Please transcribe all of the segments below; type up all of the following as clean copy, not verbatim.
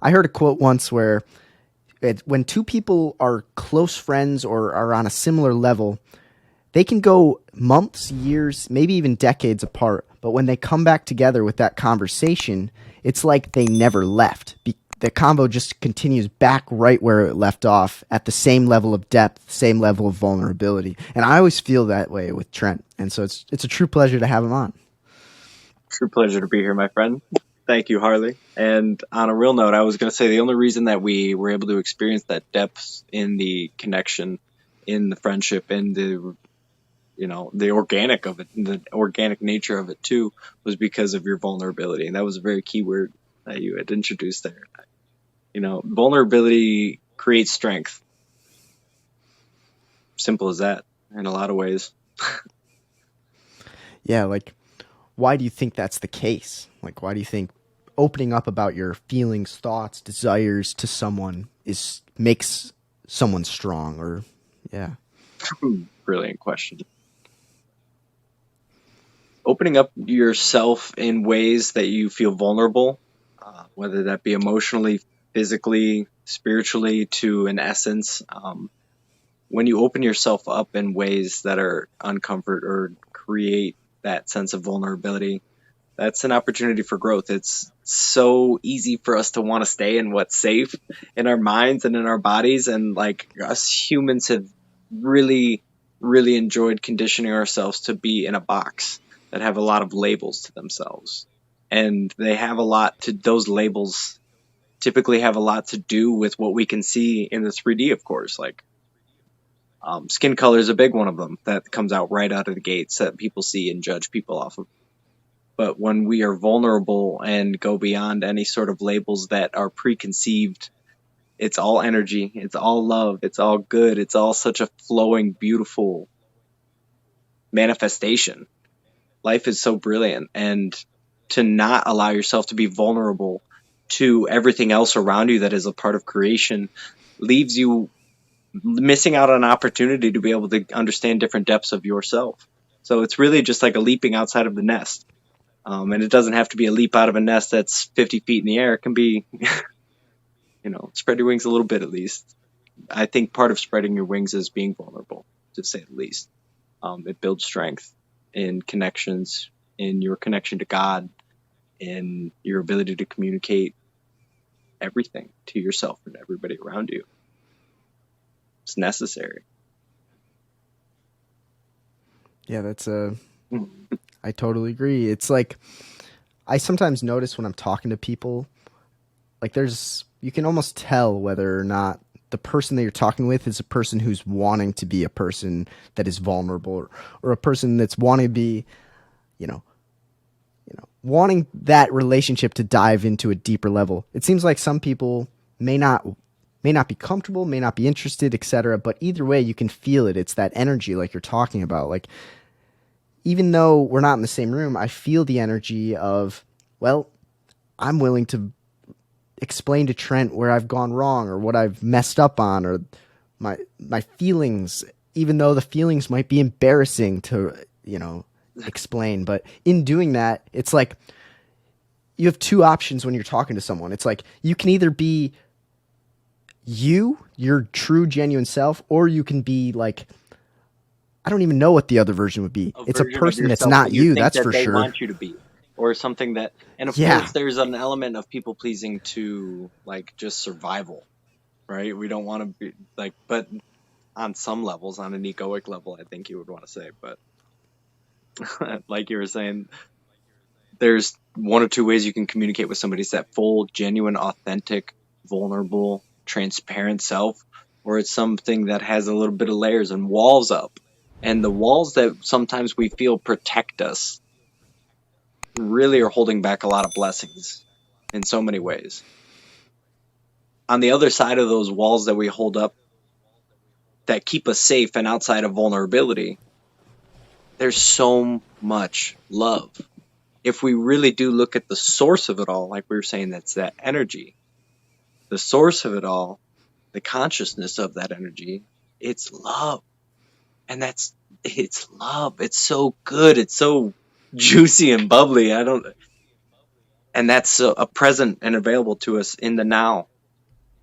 I heard a quote once where when two people are close friends or are on a similar level, they can go months, years, maybe even decades apart. But when they come back together with that conversation, it's like they never left. The convo just continues back right where it left off at the same level of depth, same level of vulnerability. And I always feel that way with Trent. And so it's a true pleasure to have him on. True pleasure to be here, my friend. Thank you, Harley. And on a real note, I was going to say the only reason that we were able to experience that depth in the connection, in the friendship, in the the organic of it, the organic nature of it too, was because of your vulnerability. And that was a very key word that you had introduced there. Vulnerability creates strength. Simple as that in a lot of ways. Yeah, like, why do you think that's the case? Like, why do you think opening up about your feelings, thoughts, desires to someone is makes someone strong? Or yeah. Brilliant question. Opening up yourself in ways that you feel vulnerable, whether that be emotionally, physically, spiritually, to an essence. When you open yourself up in ways that are uncomfort or create that sense of vulnerability, that's an opportunity for growth. It's so easy for us to want to stay in what's safe in our minds and in our bodies. And like us humans have really, really enjoyed conditioning ourselves to be in a box that have a lot of labels to themselves. And they have those labels typically have a lot to do with what we can see in the 3D, of course. Like skin color is a big one of them that comes out right out of the gates that people see and judge people off of. But when we are vulnerable and go beyond any sort of labels that are preconceived, it's all energy, it's all love, it's all good, it's all such a flowing, beautiful manifestation. Life is so brilliant, and to not allow yourself to be vulnerable to everything else around you that is a part of creation leaves you missing out on an opportunity to be able to understand different depths of yourself. So it's really just like a leaping outside of the nest. And it doesn't have to be a leap out of a nest that's 50 feet in the air. It can be, spread your wings a little bit at least. I think part of spreading your wings is being vulnerable, to say the least. It builds strength in connections, in your connection to God, in your ability to communicate everything to yourself and everybody around you. It's necessary. Yeah, I totally agree. It's like I sometimes notice when I'm talking to people, like you can almost tell whether or not the person that you're talking with is a person who's wanting to be a person that is vulnerable, or a person that's wanting to be, you know, wanting that relationship to dive into a deeper level. It seems like some people may not be comfortable, may not be interested, etc. But either way, you can feel it. It's that energy, like you're talking about. Like, even though we're not in the same room, I feel the energy of, well, I'm willing to explain to Trent where I've gone wrong or what I've messed up on, or my feelings, even though the feelings might be embarrassing to, explain. But in doing that, it's like you have two options when you're talking to someone. It's like you can either be your true, genuine self, or you can be like, I don't even know what the other version would be. A It's a version of person that's yourself that not you you, think that's that for they sure. want you to be, or something that, and of Yeah. course, there's an element of people pleasing to like just survival, right? We don't want to be like, but on some levels, on an egoic level, I think you would want to say, but like you were saying, there's one or two ways you can communicate with somebody. It's that full, genuine, authentic, vulnerable, transparent self, or it's something that has a little bit of layers and walls up. And the walls that sometimes we feel protect us really are holding back a lot of blessings in so many ways. On the other side of those walls that we hold up that keep us safe and outside of vulnerability, there's so much love. If we really do look at the source of it all, like we were saying, that's that energy, the source of it all, the consciousness of that energy, it's love. And it's love. It's so good. It's so juicy and bubbly. And that's a present and available to us in the now.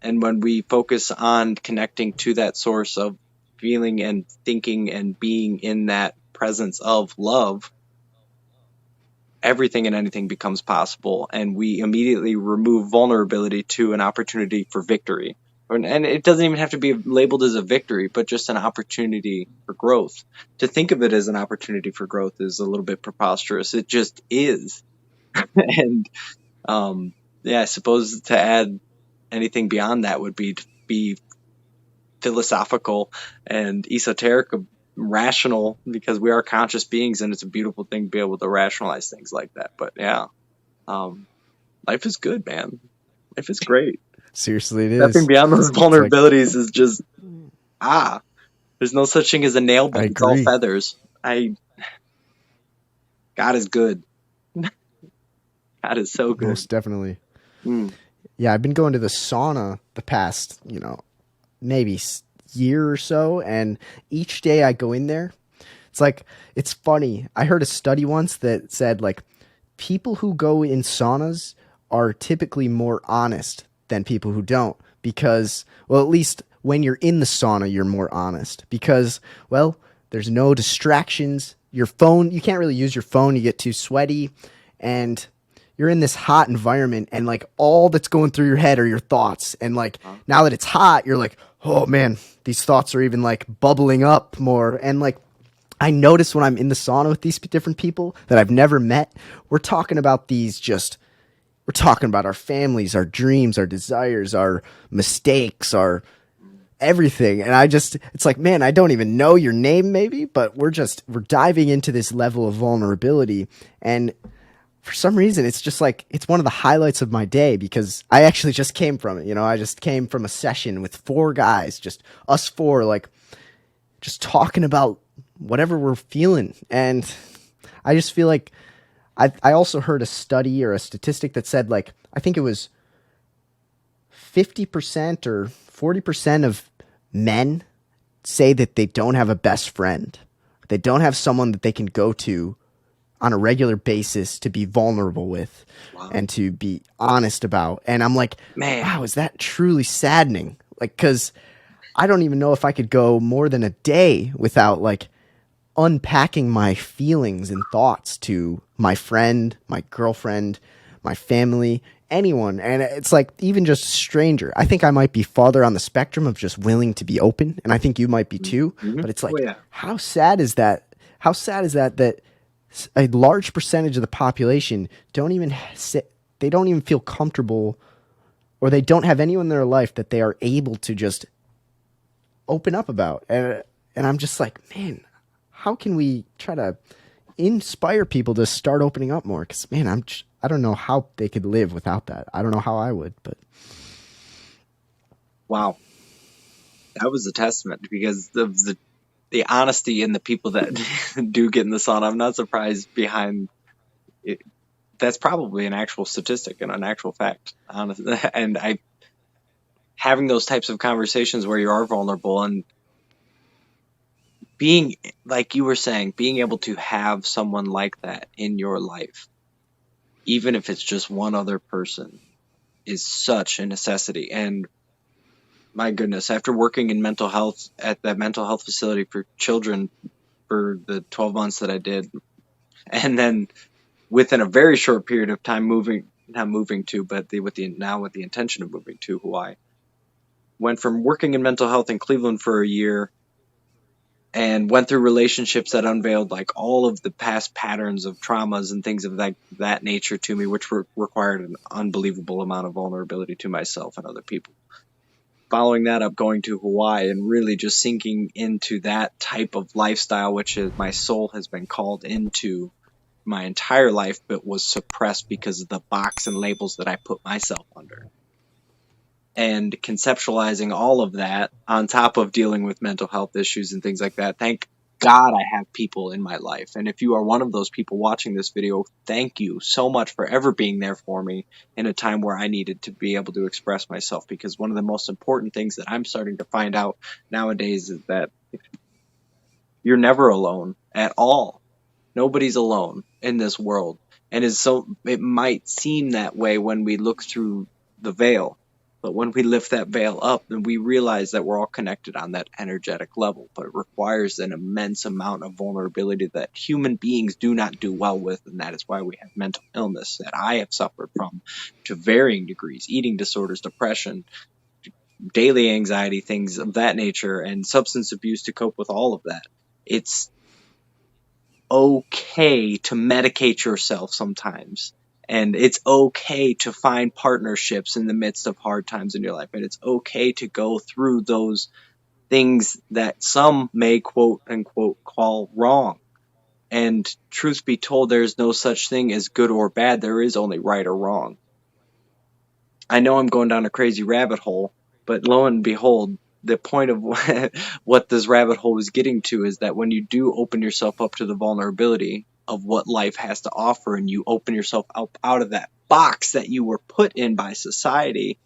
And when we focus on connecting to that source of feeling and thinking and being in that presence of love, everything and anything becomes possible. And we immediately remove vulnerability to an opportunity for victory. And it doesn't even have to be labeled as a victory, but just an opportunity for growth. To think of it as an opportunity for growth is a little bit preposterous. It just is. And yeah, I suppose to add anything beyond that would be to be philosophical and esoteric, rational, because we are conscious beings, and it's a beautiful thing to be able to rationalize things like that. But yeah, life is good, man. Life is great. Seriously, it Stepping is. beyond those It's like, vulnerabilities is just there's no such thing as a nail I bed. It's all agree. feathers. God is good. God is so good. Most definitely. Mm. Yeah, I've been going to the sauna the past, maybe year or so, and each day I go in there, it's like, it's funny. I heard a study once that said, like, people who go in saunas are typically more honest than people who don't, because, well, at least when you're in the sauna, you're more honest because, well, there's no distractions. Your phone, you can't really use your phone. You get too sweaty, and you're in this hot environment, and like all that's going through your head are your thoughts. And like now that it's hot, you're like, oh man, these thoughts are even like bubbling up more. And like I notice when I'm in the sauna with these different people that I've never met, we're talking about we're talking about our families, our dreams, our desires, our mistakes, our everything. And it's like, man, I don't even know your name maybe, but we're diving into this level of vulnerability. And for some reason, it's just like, it's one of the highlights of my day because I actually just came from it. I just came from a session with four guys, just us four, like just talking about whatever we're feeling. And I just feel like I also heard a study or a statistic that said, like, I think it was 50% or 40% of men say that they don't have a best friend. They don't have someone that they can go to on a regular basis to be vulnerable with and to be honest about. And I'm like, Man, wow, is that truly saddening? Like, cause I don't even know if I could go more than a day without like unpacking my feelings and thoughts to my friend, my girlfriend, my family, anyone. And it's like even just a stranger. I think I might be farther on the spectrum of just willing to be open. And I think you might be too. mm-hmm. But it's Oh like, yeah. how sad is that? How sad is that a large percentage of the population don't even they don't even feel comfortable, or they don't have anyone in their life that they are able to just open up about. And I'm just like, man, how can we try to inspire people to start opening up more? Because man, I don't know how they could live without that. I don't know how I would, but Wow, that was a testament because of the honesty in the people that do get in the sauna. I'm not surprised behind it. That's probably an actual statistic and an actual fact. Honestly, and I having those types of conversations where you are vulnerable and being, like you were saying, being able to have someone like that in your life, even if it's just one other person, is such a necessity. And my goodness, after working in mental health at that mental health facility for children for the 12 months that I did, and then within a very short period of time not moving to, but with the intention of moving to Hawaii, went from working in mental health in Cleveland for a year and went through relationships that unveiled like all of the past patterns of traumas and things of that nature to me, which required an unbelievable amount of vulnerability to myself and other people. Following that up, going to Hawaii and really just sinking into that type of lifestyle, which is my soul has been called into my entire life, but was suppressed because of the box and labels that I put myself under. And conceptualizing all of that on top of dealing with mental health issues and things like that. Thank God I have people in my life. And if you are one of those people watching this video, thank you so much for ever being there for me in a time where I needed to be able to express myself. Because one of the most important things that I'm starting to find out nowadays is that you're never alone at all. Nobody's alone in this world. And is so it might seem that way when we look through the veil. But when we lift that veil up, then we realize that we're all connected on that energetic level. But it requires an immense amount of vulnerability that human beings do not do well with. And that is why we have mental illness that I have suffered from to varying degrees: eating disorders, depression, daily anxiety, things of that nature, and substance abuse to cope with all of that. It's okay to medicate yourself sometimes. And it's okay to find partnerships in the midst of hard times in your life. And it's okay to go through those things that some may quote unquote call wrong. And truth be told, there's no such thing as good or bad. There is only right or wrong. I know I'm going down a crazy rabbit hole, but lo and behold, the point of what this rabbit hole is getting to is that when you do open yourself up to the vulnerability of what life has to offer, and you open yourself up out of that box that you were put in by society,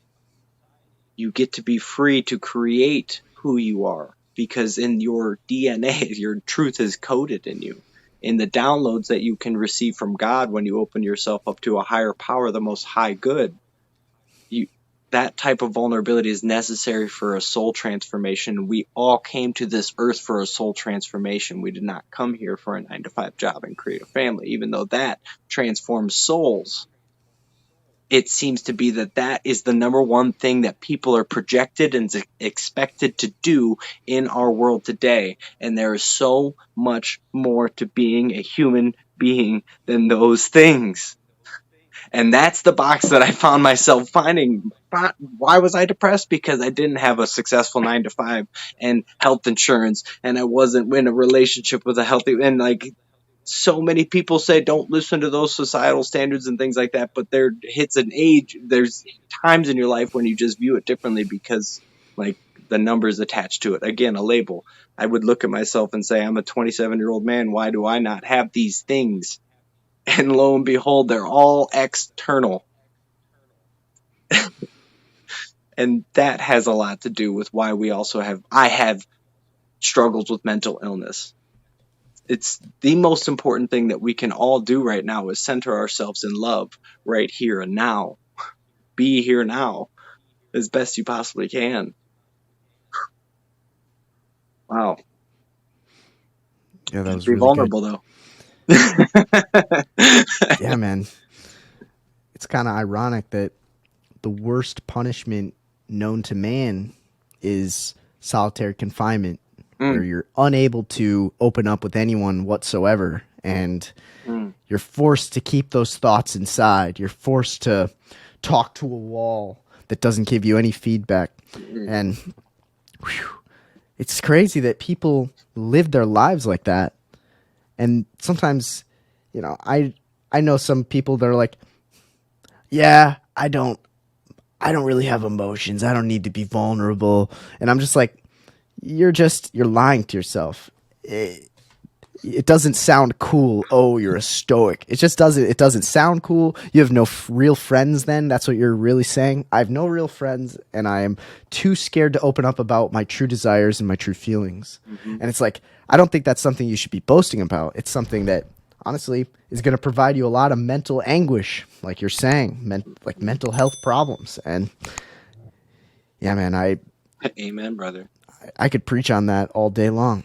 you get to be free to create who you are, because in your DNA, your truth is coded in you. In the downloads that you can receive from God when you open yourself up to a higher power, the most high good, that type of vulnerability is necessary for a soul transformation. We all came to this earth for a soul transformation. We did not come here for a 9-to-5 job and create a family, even though that transforms souls. It seems to be that is the number one thing that people are projected and expected to do in our world today. And there is so much more to being a human being than those things. And that's the box that I found myself finding. Why was I depressed? Because I didn't have a successful 9-to-5 and health insurance, and I wasn't in a relationship with a healthy, and like so many people say, don't listen to those societal standards and things like that. But there hits an age, there's times in your life when you just view it differently because like the numbers attached to it. Again, a label. I would look at myself and say, I'm a 27-year-old man. Why do I not have these things? And lo and behold, they're all external. And that has a lot to do with why I have struggles with mental illness. It's the most important thing that we can all do right now is center ourselves in love right here and now. Be here now as best you possibly can. Wow. Yeah, that was Be really good. vulnerable though. Yeah, man. It's kind of ironic that the worst punishment known to man is solitary confinement, where Mm, you're unable to open up with anyone whatsoever, and mm, you're forced to keep those thoughts inside. You're forced to talk to a wall that doesn't give you any feedback. mm, And whew, it's crazy that people live their lives like that. And sometimes, I know some people that are like, yeah, I don't really have emotions. I don't need to be vulnerable. And I'm just like, you're lying to yourself. It doesn't sound cool. Oh, you're a stoic. It doesn't sound cool. You have no real friends then. That's what you're really saying. I have no real friends, and I am too scared to open up about my true desires and my true feelings. mhm. And it's like, I don't think that's something you should be boasting about. It's something that honestly is going to provide you a lot of mental anguish, like you're saying, like mental health problems. And yeah, man, Amen, brother. I could preach on that all day long.